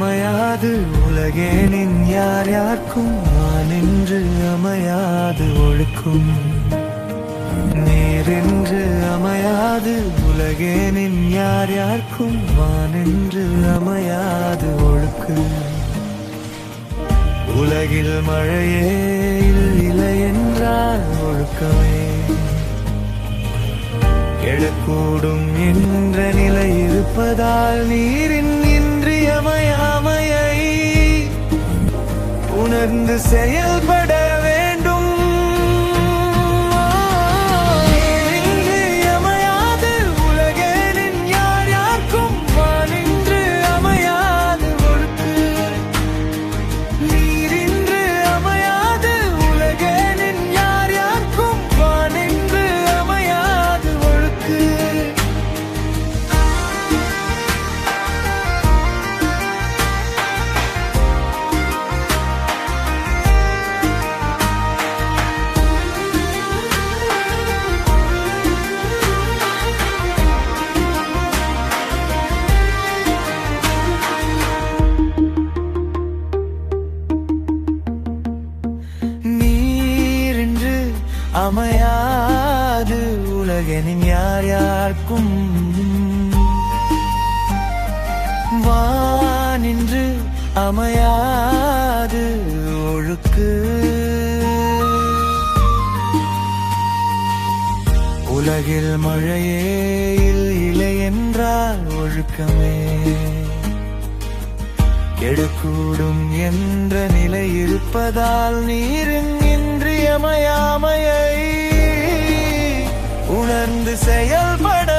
அமையாது உலகேனின் யார் யார்க்கும் வானென்று அமையாது ஒழுக்கும் நீரென்று அமையாது உலகேனின் யார் யார்க்கும் வானென்று அமையாது ஒழுக்கு உலகில் மழையே இல்லை என்றால் ஒழுக்கமே எழக்கூடும் என்ற நிலை இருப்பதால் நீரின் இன்றியமையாமையை உணர்ந்து செயல்பட வேண்டும். இன்றியமையாது உலகேனின் யார் யார்க்கும் வானின்று அமையாது ஒழுக்கு நீரின்று அமையாது உலகேனின் யார் யார்க்கும் வானின்று அமையாது ஒழுக்கு. நீரின்று அமையாது உலகெனின் யார் யார்க்கும் வானின்று அமையாது ஒழுக்கு உலகில் மழையே இல்லை என்றால் ஒழுக்கமே கெடக்கூடும் என்ற நிலை இருப்பதால் நீரின் இன்றியமையாமையை உணர்ந்து செயல்பட